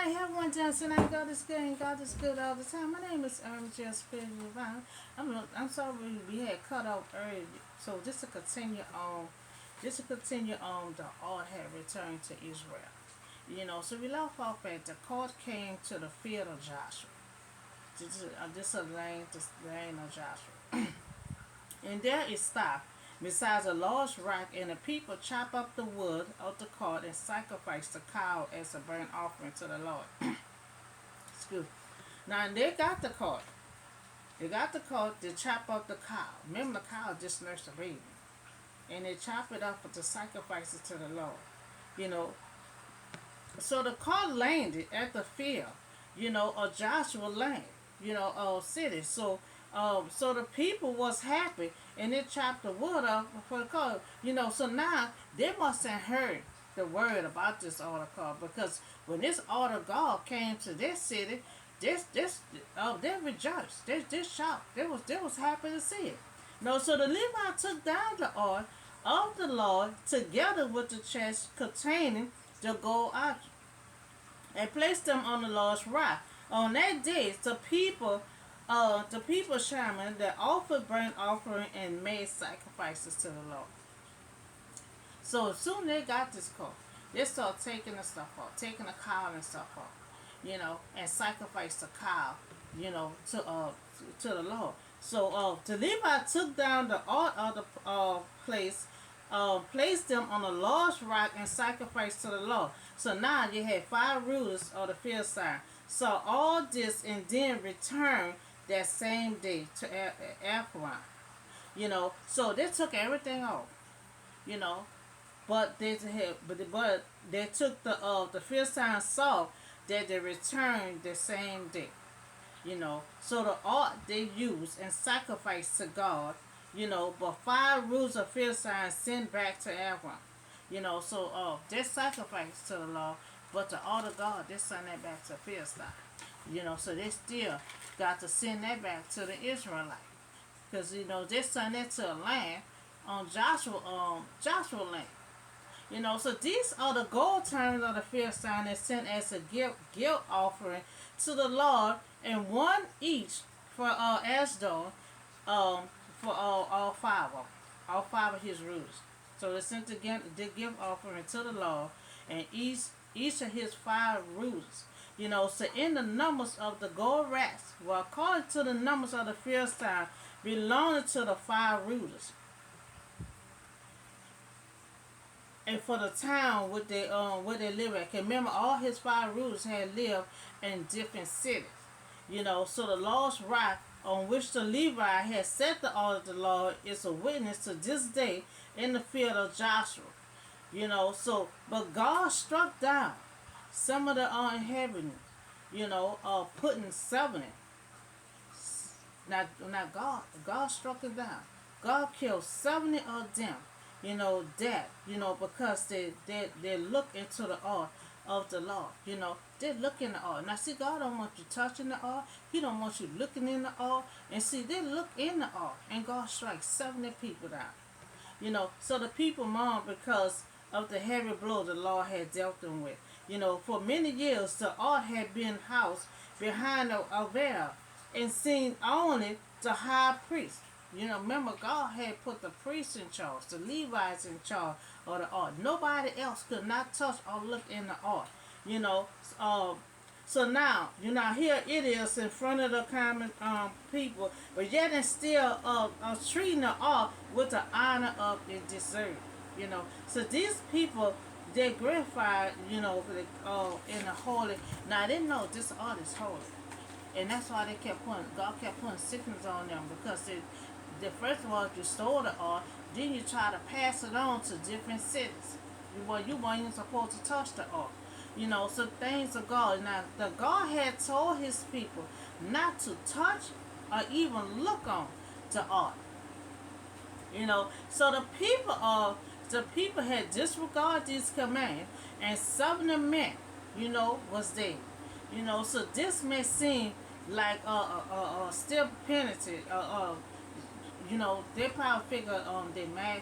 Hey everyone, Johnson. I God is good and God is good all the time. My name is Just Divine. I'm sorry we had cut off early. So just to continue on, the art had returned to Israel. So we left off at the court came to the field of Joshua. This is the lane of Joshua. And there it stopped besides a large rock, and the people chop up the wood of the cart and sacrifice the cow as a burnt offering to the Lord. Excuse. Now they got the cart. They got the cart. They chop up the cow. Remember, the cow just nursed a baby, and they chop it up to sacrifice it to the Lord. You know. So the cart landed at the field. Of Joshua land. City. So the people was happy, and they chopped the wood up for the cart. So now they must have heard the word about this order call, because when this order God came to this city, they rejoiced, they shout, they was happy to see it. No, so the Levite took down the ark of the Lord together with the chest containing the gold object and placed them on the large rock. On that day, the people shaman that offered burnt offering and made sacrifices to the Lord. So as soon as they got this call, they start taking the stuff off, taking the cow and stuff off, and sacrifice the cow, to the Lord. So the Levi took down the ark of the place, placed them on a large rock and sacrificed to the Lord. So now you had five rulers of the Philistine. So all this and then returned that same day to Ekron. So they took everything off. You know, but they took the Philistine saw that they returned the same day. So the art they used and sacrificed to God. But five rules of Philistines sent back to Ekron. So they sacrificed to the Lord, but the art of God they sent that back to Philistine. So they still got to send that back to the Israelite, because they sent that to a land on Joshua land. So these are the gold terms of the Philistine that sent as a guilt offering to the Lord, and one each for Ashdod, for all five of his rulers. So they sent the gift offering to the Lord, and each of his five rulers. So in the numbers of the gold rats, well, according to the numbers of the Philistine, belonging to the five rulers. And for the town where they live at. Remember, all his five rulers had lived in different cities. So the lost rock on which the Levi had set the altar of the Lord is a witness to this day in the field of Joshua. But God struck down some of the inhabitants, putting 70. Now God struck it down. God killed 70 of them, because they look into the ark of the Lord. They look in the ark. Now see, God don't want you touching the ark. He don't want you looking in the ark. And see, they look in the ark, and God strikes 70 people down. So the people mourn because of the heavy blow the Lord had dealt them with. For many years the ark had been housed behind a veil and seen only the high priest. Remember, God had put the priests in charge, the Levites in charge of the ark. Nobody else could not touch or look in the ark. So now, here it is in front of the common people, but yet and still treating the ark with the honor of it deserved. So these people, they glorified, in the holy. Now they know this ark is holy. And that's why God kept putting sickness on them, because first of all, you stole the ark, then you try to pass it on to different cities. You weren't even supposed to touch the ark. So things of God. Now, the God had told his people not to touch or even look on the ark. So the people had disregarded these commands, and 70 men, was dead. So this may seem like still penalty. They probably figure they mad,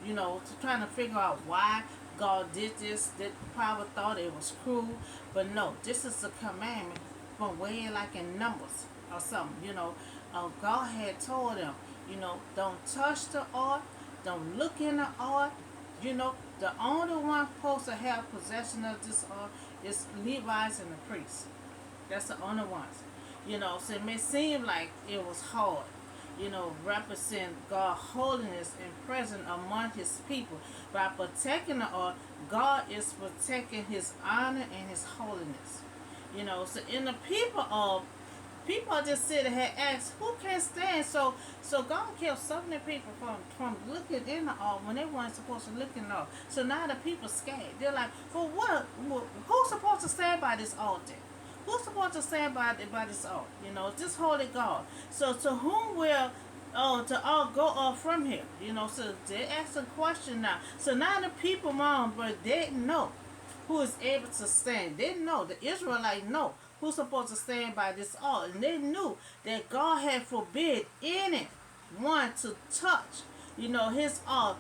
to trying to figure out why God did this. That probably thought it was cruel, but no, this is a commandment from way like in Numbers or something. God had told them, don't touch the ark, don't look in the ark. The only one supposed to have possession of this ark is Levites and the priests. That's the only ones. So it may seem like it was hard, represent God's holiness and present among his people. By protecting the ark, God is protecting his honor and his holiness. So in the people just sit and had asked, who can stand? So God kept so many people from looking in the ark when they weren't supposed to look in the ark. So now the people scared. They're like, well, who's supposed to stand by this altar? Who's supposed to stand by this altar? This holy God. So to whom will to all go off from here? So they asked a question now. So now the people mom, but they didn't know who is able to stand. They didn't know. The Israelites know who's supposed to stand by this altar. And they knew that God had forbid anyone to touch, his altar.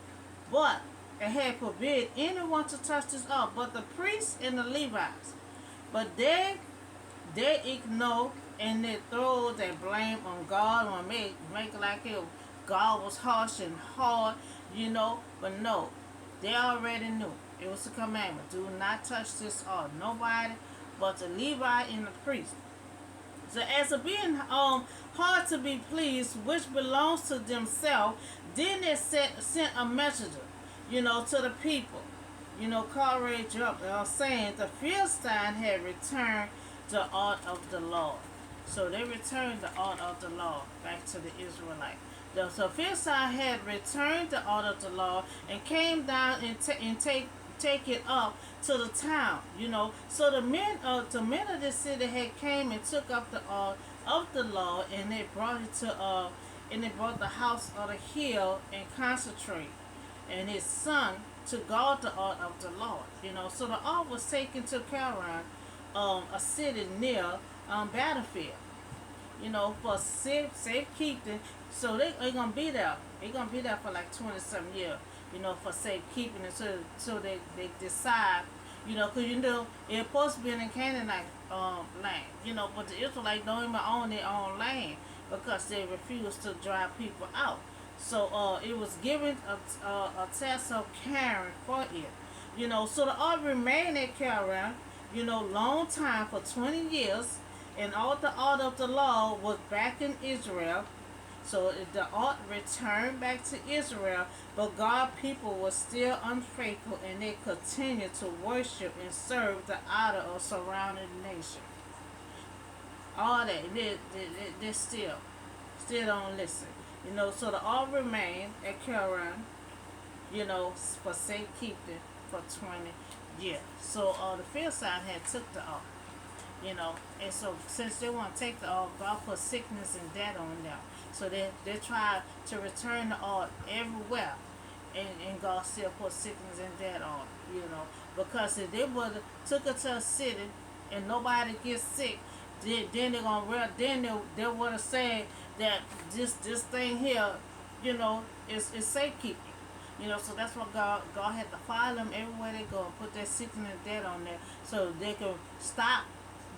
But it had forbid anyone to touch this altar, but the priests and the Levites. But they ignore and they throw their blame on God or make like God was harsh and hard, But no, they already knew. It was a commandment. Do not touch this altar. Nobody but the Levite and the priest. So as a being hard to be pleased, which belongs to themselves, then they sent a messenger, to the people. Courage up, saying the Philistine had returned the ark of the Lord. So they returned the ark of the Lord back to the Israelites. So Philistine had returned the ark of the Lord and came down and take it up to the town. So the men of the city had came and took up the ark of the Lord, and they brought it to and they brought the house of the hill and concentrate, and his son to guard the ark of the Lord. So the ark was taken to Karan, a city near battlefield, for safekeeping. So they're gonna be there. They're gonna be there for like 20 some years, for safekeeping until they decide, because it's supposed to be in the Canaanite land, but the Israelites don't even own their own land because they refuse to drive people out. So it was given a test of Karen for it. So the ark remained at Karen, long time for 20 years, and all the ark of the law was back in Israel. So the ark returned back to Israel, but God's people were still unfaithful, and they continued to worship and serve the idol of surrounding nation. All that they still don't listen. So the ark remained at Karan, for safekeeping for 20 years. So the Philistine had took the ark, and so since they want to take the ark, God put sickness and death on them. So they tried to return the ark everywhere, and God still put sickness and death on, because if they would have took it to a city and nobody gets sick, then they would have said that this thing here, is safekeeping. So that's what God had to fire them everywhere they go and put that sickness and death on there so they could stop,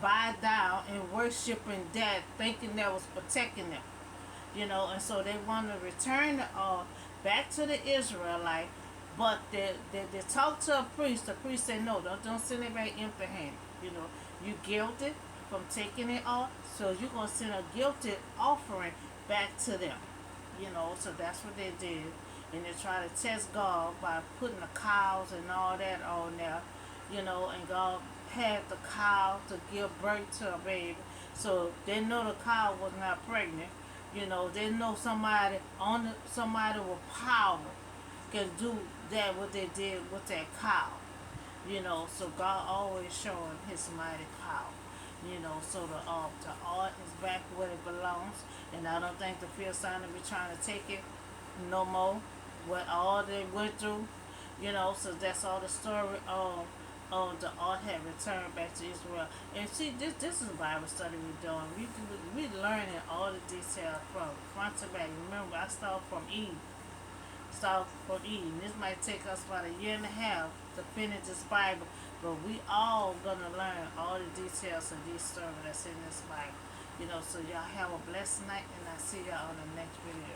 bow down, and worshiping that, thinking that was protecting them. And so they want to return the ark back to the Israelite, but they talked to a priest. The priest said, no, don't send it back empty-handed. You guilty from taking it off, so you're going to send a guilty offering back to them. So that's what they did. And they tried to test God by putting the cows and all that on there, and God had the cow to give birth to a baby. So they know the cow was not pregnant. They know somebody with power can do that what they did with that cow. So God always showing his mighty power. So the art is back where it belongs, and I don't think the Philistines will be trying to take it no more. What all they went through, so that's all the story of the art had returned back to Israel. And see, this is Bible study we're doing. We learning all the details from front to back. Remember, I started from Eve. start from Eden. This might take us about a year and a half to finish this Bible, but we all gonna learn all the details of these stories that's in this Bible. So y'all have a blessed night, and I see y'all on the next video.